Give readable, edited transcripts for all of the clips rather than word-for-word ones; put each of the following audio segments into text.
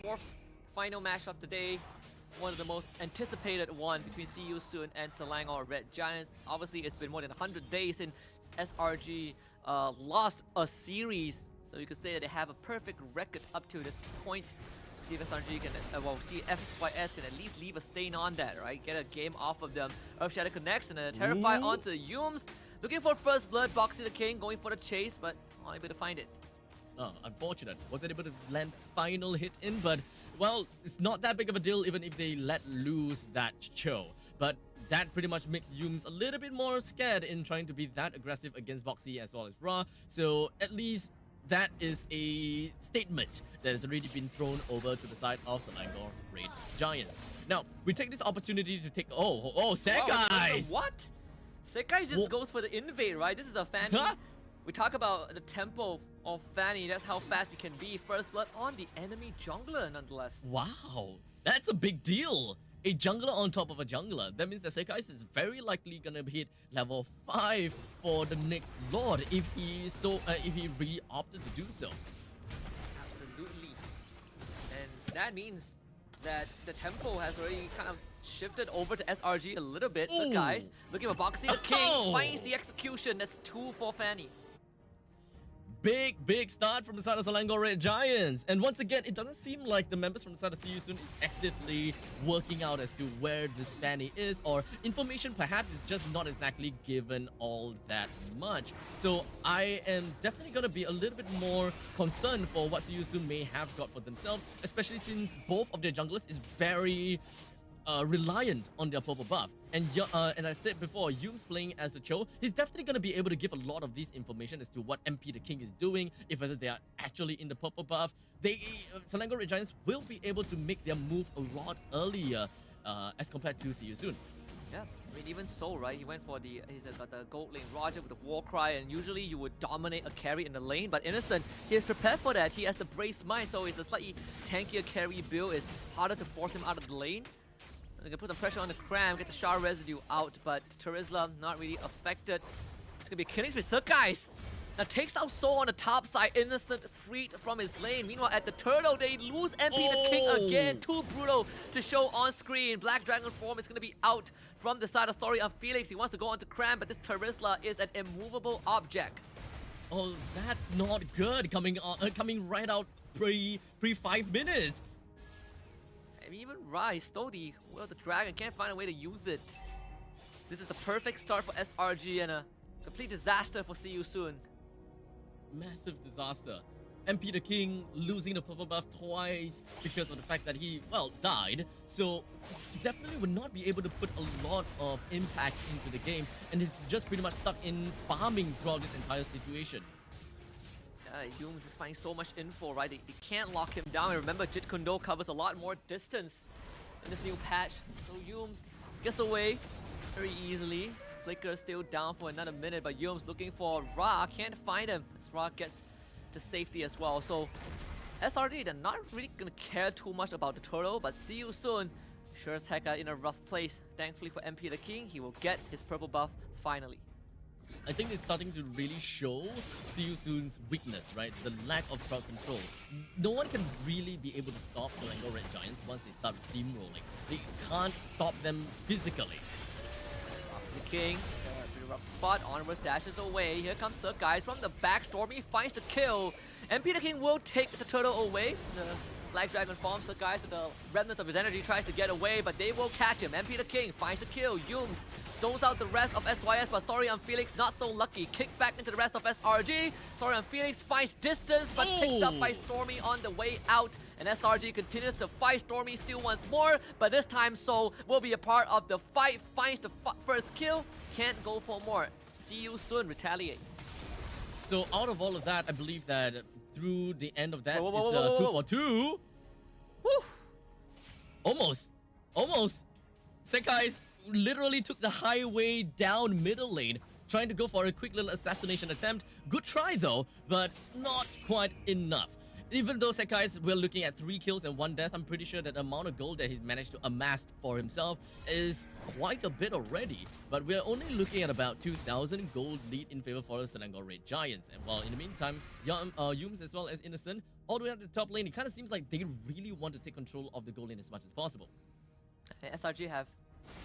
fourth final match of the day. One of the most anticipated one between See You Soon and Selangor Red Giants. Obviously, it's been more than 100 days since SRG lost a series. So you could say that they have a perfect record up to this point. See if SRG can, see if FSYS can at least leave a stain on that, right? Get a game off of them. Earthshatter connects and then a Terrify onto Yumes. Looking for first blood, Boxy the King going for the chase, but unable to find it. Oh, unfortunate. Wasn't able to land final hit in, but, well, it's not that big of a deal even if they let loose that Cho. But that pretty much makes Yumes a little bit more scared in trying to be that aggressive against Boxy as well as Ra. So at least that is a statement that has already been thrown over to the side of Selangor Red Giants. Now, we take this opportunity to take... Oh, Sekai! Wow, what? Sekai just goes for the invade, right? This is a Fanny. Huh? We talk about the tempo of Fanny. That's how fast he can be. First blood on the enemy jungler, nonetheless. Wow, that's a big deal. A jungler on top of a jungler. That means that Sekai is very likely gonna hit level 5 for the next Lord if he really opted to do so. Absolutely. And that means that the tempo has already kind of shifted over to SRG a little bit. So guys, looking for Boxy the King finds the execution. That's 2 for Fanny. Big start from the side of Selangor Red Giants. And once again, it doesn't seem like the members from the side of See You Soon is actively working out as to where this Fanny is, or information perhaps is just not exactly given all that much. So I am definitely going to be a little bit more concerned for what See You Soon may have got for themselves, especially since both of their junglers is very reliant on their purple buff. And I said before, Yumes playing as the Cho, he's definitely going to be able to give a lot of this information as to what MP the King is doing, if whether they are actually in the purple buff. Selangor Red Giants will be able to make their move a lot earlier as compared to See You Soon. Yeah, I mean, even so, right? He went for he's got the gold lane Roger with the war cry, and usually you would dominate a carry in the lane, but Innocent, he is prepared for that. He has the Brace Mind, so it's a slightly tankier carry build. It's harder to force him out of the lane. They can put some pressure on the Cram, get the Shard residue out, but Terizla not really affected. It's gonna be killing with Guys. Now takes out Soul on the top side, Innocent freed from his lane. Meanwhile, at the Turtle, they lose MP the King again. Too brutal to show on screen. Black Dragon form is gonna be out from the side of Story on Felix. He wants to go on to Cram, but this Terizla is an immovable object. Oh, that's not good. Coming right out pre 5 minutes. I mean, even Rai stole the Will of the Dragon, can't find a way to use it. This is the perfect start for SRG and a complete disaster for See You Soon. Massive disaster. MP the King losing the purple buff twice because of the fact that he, well, died. So definitely would not be able to put a lot of impact into the game, and is just pretty much stuck in farming throughout this entire situation. Yumes is finding so much info, right? They can't lock him down. And remember, Jit Kundo covers a lot more distance in this new patch. So Yumes gets away very easily. Flicker still down for another minute, but Yumes looking for Ra. Can't find him as Ra gets to safety as well. So SRD, they're not really gonna care too much about the turtle, but See You Soon sure as heck in a rough place. Thankfully for MP the King, he will get his purple buff finally. I think it's starting to really show See You Soon's weakness, right? The lack of crowd control. No one can really be able to stop the Selangor Red Giants once they start steamrolling. They can't stop them physically. The King, pretty rough spot. Onwards dashes away. Here comes Guys from the back. Stormy finds the kill. MP the King will take the turtle away. The Black Dragon forms Guys with the remnants of his energy, tries to get away, but they will catch him. MP the King finds the kill. Yumes zones out the rest of SYS, but Sorry on Felix not so lucky. Kick back into the rest of SRG. Sorry on Felix finds distance, but picked up by Stormy on the way out. And SRG continues to fight Stormy still once more, but this time Soul will be a part of the fight. Finds the first kill, can't go for more. See You Soon retaliate. So out of all of that, I believe that through the end of that is 2 for 2. Woo! Almost. Sekai's literally took the highway down middle lane, trying to go for a quick little assassination attempt. Good try though, but not quite enough. Even though Sekai's, we're looking at 3 kills and 1 death, I'm pretty sure that the amount of gold that he's managed to amass for himself is quite a bit already. But we're only looking at about 2,000 gold lead in favor for the Selangor Red Giants. And while in the meantime, Yumes as well as Innocent all the way up to the top lane, it kind of seems like they really want to take control of the gold lane as much as possible. And SRG have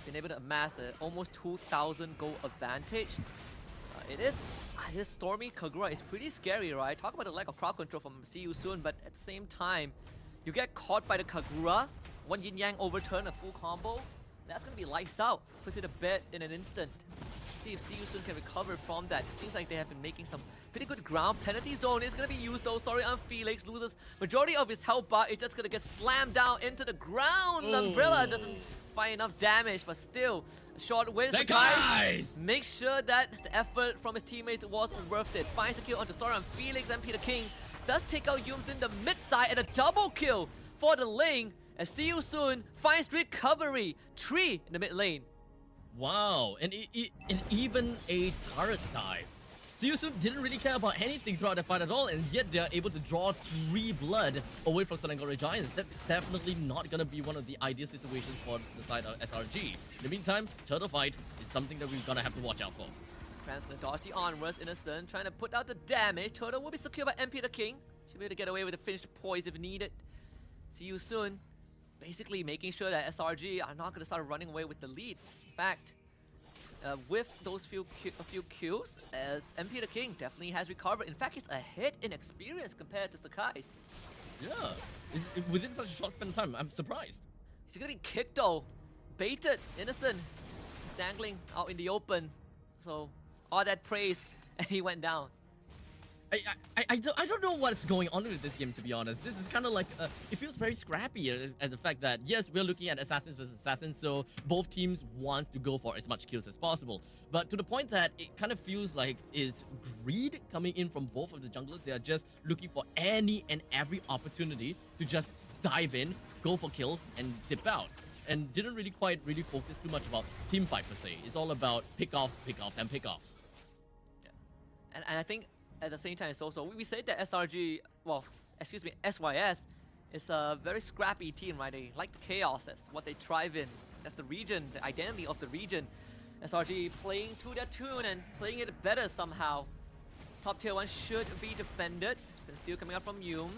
been able to amass an almost 2,000 gold advantage. This Stormy Kagura is pretty scary, right? Talk about the lack of crowd control from See You Soon, but at the same time, you get caught by the Kagura, one Yin Yang overturn, a full combo, that's gonna be lights out. Puts it to bed in an instant. See if See You Soon can recover from that. Seems like they have been making some pretty good ground. Penalty zone is gonna be used though. Sorry, on Felix loses majority of his health bar. It's just gonna get slammed down into the ground. Ooh. Umbrella doesn't find enough damage, but still, a short wins. Guys! Make sure that the effort from his teammates was worth it. Finds the kill onto Sora and Felix, and Peter King does take out Yums in the mid side, and a double kill for the lane. And See You Soon finds recovery. 3 in the mid lane. Wow, and even a turret dive. See You Soon didn't really care about anything throughout the fight at all, and yet they're able to draw 3 blood away from Selangor Giants. That's definitely not going to be one of the ideal situations for the side of SRG. In the meantime, turtle fight is something that we're going to have to watch out for. Cram's gonna dodge the onwards, Innocent, trying to put out the damage. Turtle will be secured by MP the King. Should be able to get away with the finished poise if needed. See You Soon, basically making sure that SRG are not gonna start running away with the lead. In fact, with those few kills, as MP the King definitely has recovered. In fact, he's ahead in experience compared to Sakai's. Yeah, within such a short span of time, I'm surprised. He's getting kicked though. Baited, Innocent. He's dangling out in the open. So, all that praise, and he went down. I don't know what's going on with this game, to be honest. This is kind of like, it feels very scrappy at the fact that, yes, we're looking at assassins versus assassins, so both teams want to go for as much kills as possible. But to the point that it kind of feels like is greed coming in from both of the junglers. They are just looking for any and every opportunity to just dive in, go for kills, and dip out. And didn't really focus too much about team fight per se. It's all about pickoffs, and pickoffs. Yeah. And I think at the same time, it's also, we said that SRG, well, excuse me, SYS is a very scrappy team, right? They like the chaos. That's what they thrive in. That's the region, the identity of the region. SRG playing to their tune and playing it better somehow. Top tier 1 should be defended. Conceal coming out from Yums.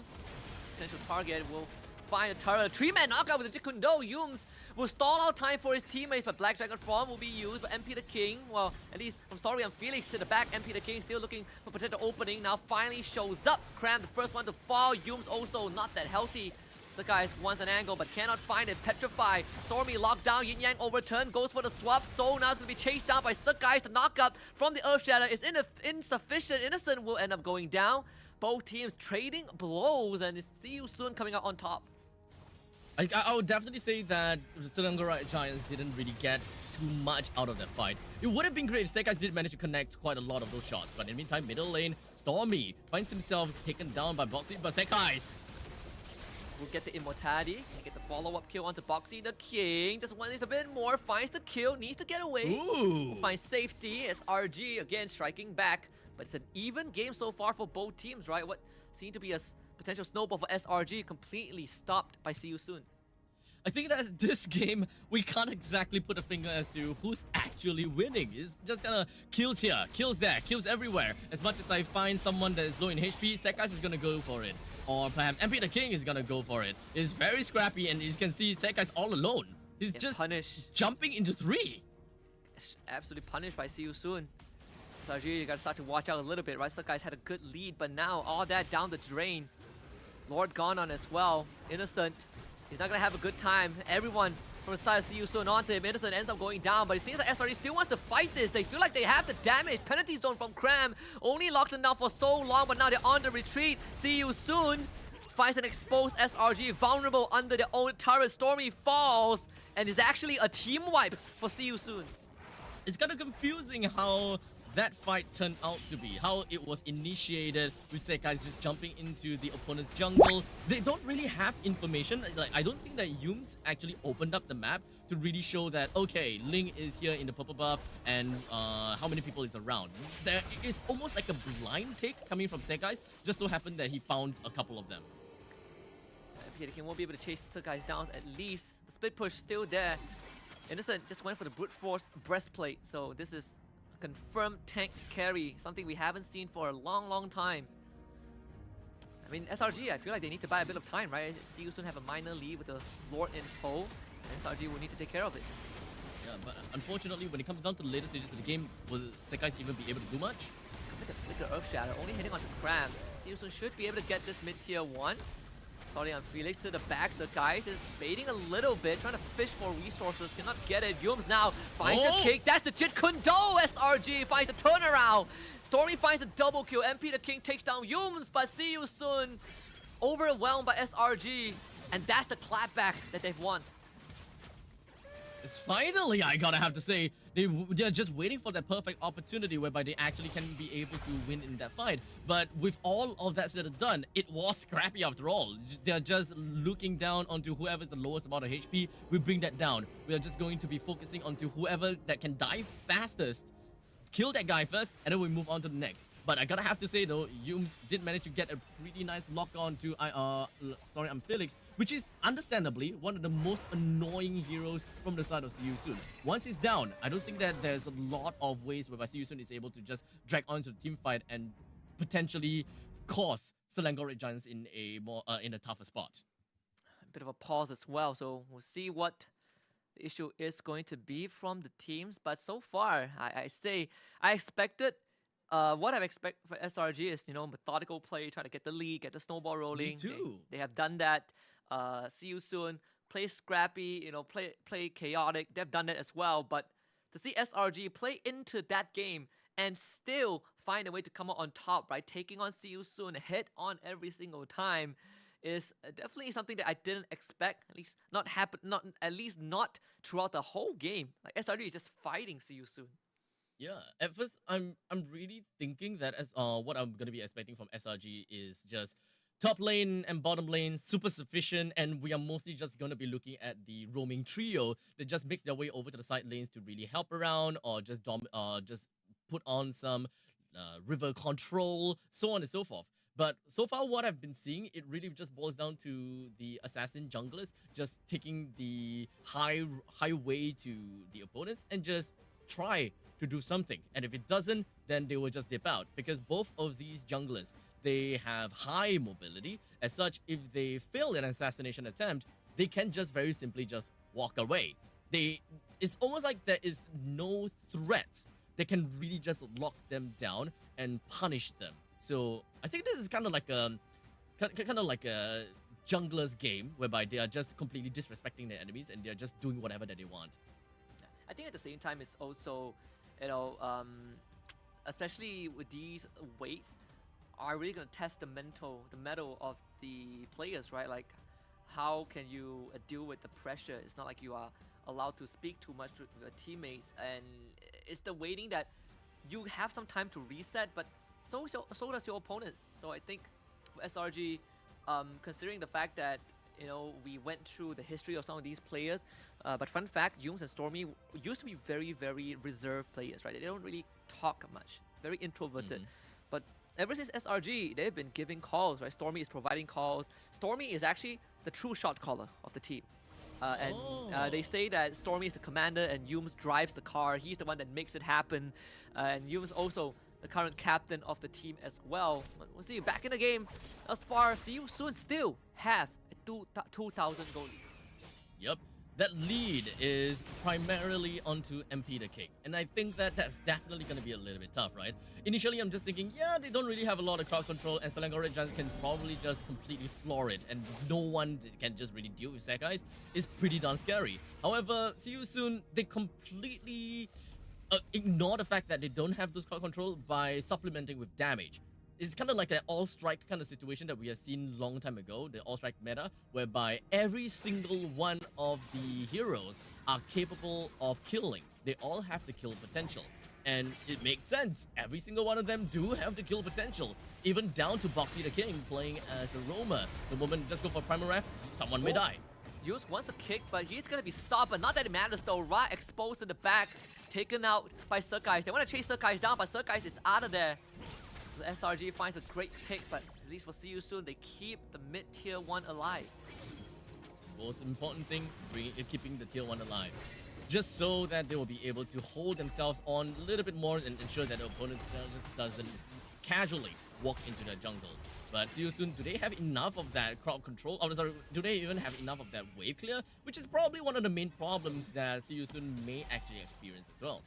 Potential target will find a turret. 3-man knockout with the Jikundo. Yums will stall out time for his teammates, but Black Dragon Form will be used by MP the King. Well, at least from Story and Felix to the back, MP the King still looking for potential opening. Now finally shows up. Cram, the first one to fall. Yums also not that healthy. Sakai wants an angle, but cannot find it. Petrified. Stormy locked down. Yin Yang overturned. Goes for the swap. So now it's going to be chased down by Sakai. The knockup from the Earth Shatter is insufficient. Innocent will end up going down. Both teams trading blows, and See You Soon coming out on top. I would definitely say that Selangor Giants didn't really get too much out of that fight. It would have been great if Sekais did manage to connect quite a lot of those shots, but in the meantime, middle lane, Stormy finds himself taken down by Boxy, but Sekais will get the immortality, get the follow-up kill onto Boxy the King. Just wants a bit more, finds the kill, needs to get away. Ooh. Finds safety as RG again striking back. But it's an even game so far for both teams, right? What seemed to be a potential snowball for SRG completely stopped by See You Soon. I think that this game, we can't exactly put a finger as to who's actually winning. It's just kind of kills here, kills there, kills everywhere. As much as I find someone that is low in HP, Sekais is going to go for it. Or perhaps MP the King is going to go for it. It's very scrappy, and you can see Sekais all alone. He's just jumping into 3. Absolutely punished by See You Soon. SRG, you gotta start to watch out a little bit, right? Sakai's had a good lead, but now all that down the drain. Lord gone on as well. Innocent, he's not gonna have a good time. Everyone from the side of See You Soon onto him. Innocent ends up going down, but it seems like SRG still wants to fight this. They feel like they have the damage. Penalty zone from Cram. Only locked them down for so long, but now they're on the retreat. See You Soon finds an exposed SRG vulnerable under their own turret. Stormy falls, and is actually a team wipe for See You Soon. It's kind of confusing how that fight turned out to be, how it was initiated with Sekais just jumping into the opponent's jungle. They don't really have information. Like, I don't think that Yums actually opened up the map to really show that, okay, Ling is here in the purple buff and how many people is around. There is almost like a blind take coming from Sekais. Just so happened that he found a couple of them. Peter King won't be able to chase the guys down at least. The split push still there. Innocent just went for the brute force breastplate, so this is confirmed tank carry, something we haven't seen for a long time. I mean, SRG, I feel like they need to buy a bit of time, right? See you soon have a minor lead with the Lord in tow, and SRG will need to take care of it. Yeah, but unfortunately, when it comes down to the later stages of the game, will Sekais even be able to do much? Commit the Flicker Earth Shatter, only hitting onto Cram. See you soon should be able to get this mid-tier 1. Sorry on Felix to the backs. The guys is baiting a little bit, trying to fish for resources. Cannot get it. Yums now finds the kick. That's the Jit Kundo. SRG finds the turnaround. Stormy finds the double kill. MP the King takes down Yums, but see you soon. Overwhelmed by SRG. And that's the clapback that they've won. It's finally, I gotta have to say, they're just waiting for that perfect opportunity whereby they actually can be able to win in that fight. But with all of that said and done, it was scrappy after all. They're just looking down onto whoever's the lowest amount of HP. We bring that down. We are just going to be focusing onto whoever that can die fastest. Kill that guy first, and then we move on to the next. But I gotta have to say though, Yums did manage to get a pretty nice lock on to Felix, which is understandably one of the most annoying heroes from the side of See You Soon. Once he's down, I don't think that there's a lot of ways whereby See You Soon is able to just drag onto the team fight and potentially cause Selangor Red Giants in a tougher spot. A bit of a pause as well, so we'll see what the issue is going to be from the teams. But so far, I expected. What I expect for SRG is, methodical play, trying to get the lead, get the snowball rolling. Me too. They have done that. See you soon. Play scrappy, play chaotic. They've done that as well. But to see SRG play into that game and still find a way to come out on top, right? Taking on See You Soon head on every single time is definitely something that I didn't expect. At least not throughout the whole game. Like SRG is just fighting See You Soon. Yeah, at first I'm really thinking that as what I'm gonna be expecting from SRG is just top lane and bottom lane super sufficient, and we are mostly just gonna be looking at the roaming trio that just makes their way over to the side lanes to really help around or just just put on some river control, so on and so forth. But so far what I've been seeing, it really just boils down to the assassin junglers just taking the highway to the opponents and just try to do something, and if it doesn't, then they will just dip out, because both of these junglers, they have high mobility. As such, if they fail an assassination attempt, they can just very simply just walk away. It's almost like there is no threats that can really just lock them down and punish them. So I think this is kind of like a jungler's game whereby they are just completely disrespecting their enemies and they're just doing whatever that they want. I think at the same time, it's also, especially with these weights, are really going to test the mettle of the players, right? Like, how can you deal with the pressure? It's not like you are allowed to speak too much with your teammates, and it's the waiting that you have some time to reset, but so does your opponents. So I think for SRG, considering the fact that we went through the history of some of these players, but fun fact, Yums and Stormy used to be very, very reserved players, right? They don't really talk much, very introverted. But ever since SRG, they've been giving calls, right? Stormy is providing calls. Stormy is actually the true shot caller of the team. They say that Stormy is the commander and Yums drives the car. He's the one that makes it happen. And Yums also the current captain of the team as well. We'll see, back in the game, as far as See You Soon still have a 2,000 goal lead. Yep, that lead is primarily onto MP the King, and I think that that's definitely going to be a little bit tough, right? Initially, I'm just thinking, yeah, they don't really have a lot of crowd control, and Selangor Red Giants can probably just completely floor it, and no one can just really deal with Sekais. It's pretty darn scary. However, See You Soon, they completely ignore the fact that they don't have those crowd control by supplementing with damage. It's kind of like an all-strike kind of situation that we have seen long time ago, the all-strike meta, whereby every single one of the heroes are capable of killing. They all have the kill potential. And it makes sense. Every single one of them do have the kill potential. Even down to Boxy the King playing as the roamer. The moment you just go for Primal Ref, someone may die. Yus wants a kick, but he's gonna be stopped, but not that it matters though. Ra exposed in the back, taken out by Sekais. They want to chase Sekais down, but Sekais is out of there. So SRG finds a great pick, but at least we'll See You Soon. They keep the mid-tier 1 alive. Most important thing, keeping the tier 1 alive. Just so that they will be able to hold themselves on a little bit more and ensure that the opponent just doesn't casually walk into the jungle. But see you soon. Do they have enough of that crowd control? Oh, sorry, do they even have enough of that wave clear? Which is probably one of the main problems that see you soon may actually experience as well.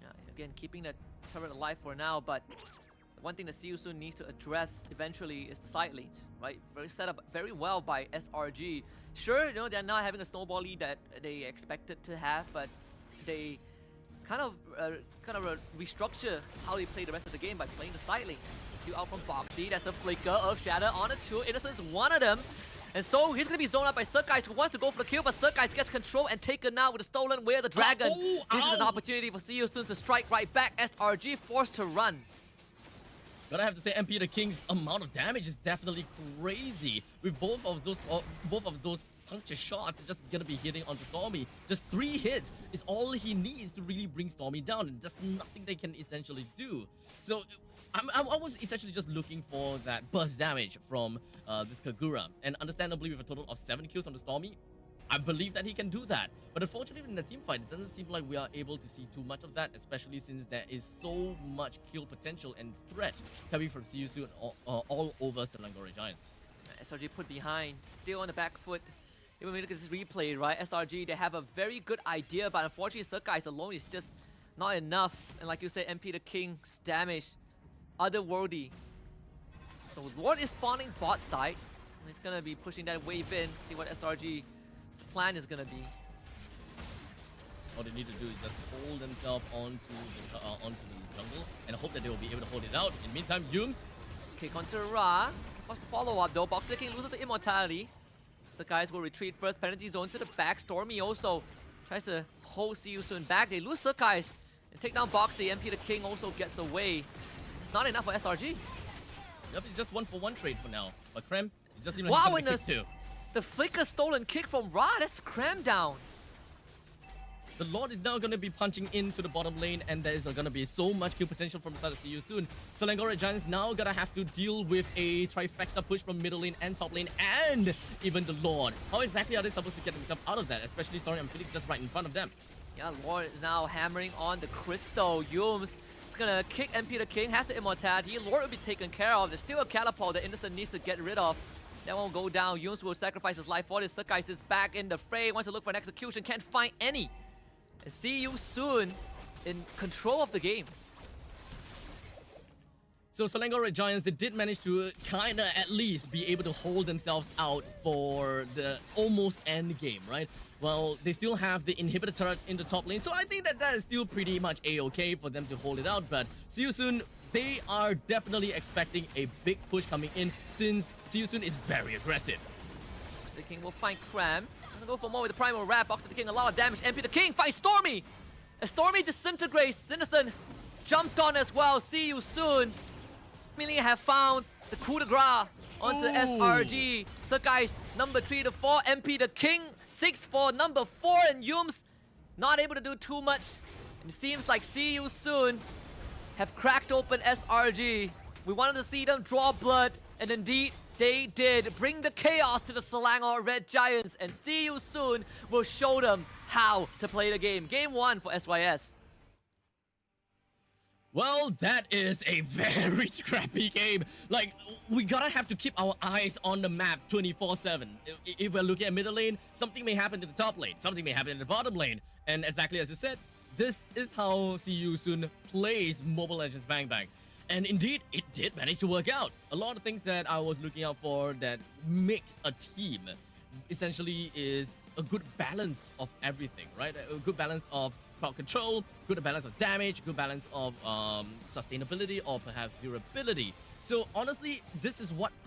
Yeah, again, keeping the turret alive for now, but the one thing that Siusun needs to address eventually is the side lanes, right? Very set up very well by SRG. Sure, they're not having a snowball lead that they expected to have, but they kind of restructure how they play the rest of the game by playing the side lane. Two out from Boxy, that's a flicker of Shatter on a 2. Innocent's one of them. And so he's going to be zoned out by Surkais, who wants to go for the kill, but Surkais gets control and taken out with the stolen Way of the Dragon. This is an opportunity for Siusun to strike right back. SRG forced to run. But I have to say, MP the King's amount of damage is definitely crazy. With both of those puncture shots, just gonna be hitting onto Stormy. Just 3 hits is all he needs to really bring Stormy down, and there's nothing they can essentially do. So I was essentially just looking for that burst damage from this Kagura, and understandably with a total of 7 kills on the Stormy, I believe that he can do that. But unfortunately in the team fight, it doesn't seem like we are able to see too much of that, especially since there is so much kill potential and threat coming from Siusu all over Selangor Giants. SRG put behind, still on the back foot. Even when we look at this replay, right, SRG, they have a very good idea, but unfortunately Surkais alone is just not enough. And like you said, MP the King's damage, otherworldly. So Ward is spawning bot side. He's gonna be pushing that wave in, see what SRG's plan is gonna be. All they need to do is just hold themselves onto the jungle and hope that they will be able to hold it out. In the meantime, Yums. Kick onto Ra. What's the follow-up though? Boxer King loses to Immortality. So guys will retreat first, penalty zone to the back. Stormy also tries to hold Siusun back. They lose Surkais and take down Boxy. MP the King also gets away. It's not enough for SRG. Yep, it's just 1-for-1 trade for now. But Krem, it just seems like wow, he's gonna kick too. The flicker stolen kick from Ra, that's crammed down. The Lord is now going to be punching into the bottom lane, and there is going to be so much kill potential from the side of See You Soon. Selangor Giants now going to have to deal with a trifecta push from middle lane and top lane, and even the Lord. How exactly are they supposed to get themselves out of that? Especially, sorry, I'm feeling just right in front of them. Yeah, Lord is now hammering on the crystal. Yums is going to kick MP the King, has the immortality. Lord will be taken care of. There's still a catapult that Innocent needs to get rid of. That won't go down. Yums will sacrifice his life for this. Surkais is back in the fray. Wants to look for an execution. Can't find any. And See You Soon in control of the game. So Selangor Giants, they did manage to kinda at least be able to hold themselves out for the almost end game, right? Well, they still have the inhibitor turrets in the top lane, so I think that that is still pretty much a-okay for them to hold it out. But See You Soon, they are definitely expecting a big push coming in since See You Soon is very aggressive. The King will find Cram. Gonna go for more with the Primal Wrap. Box the King, a lot of damage. MP the King finds Stormy. As Stormy disintegrates, Innocent jumped on as well. See You Soon. Really have found the coup de grace onto SRG. Surkais number 3 to 4. MP the King 6 for number 4, and Yums not able to do too much. And it seems like See You Soon have cracked open SRG. We wanted to see them draw blood, and indeed they did. Bring the chaos to the Selangor Red Giants, and See You Soon will show them how to play the game. Game 1 for SYS. Well, that is a very scrappy game. Like, we gotta have to keep our eyes on the map 24/7. If we're looking at middle lane, something may happen to the top lane, something may happen in the bottom lane. And exactly as you said, this is how See You Soon plays Mobile Legends Bang Bang. And indeed, it did manage to work out. A lot of things that I was looking out for that makes a team essentially is a good balance of everything, right? A good balance of crowd control, good balance of damage, good balance of sustainability, or perhaps durability. So honestly, this is what I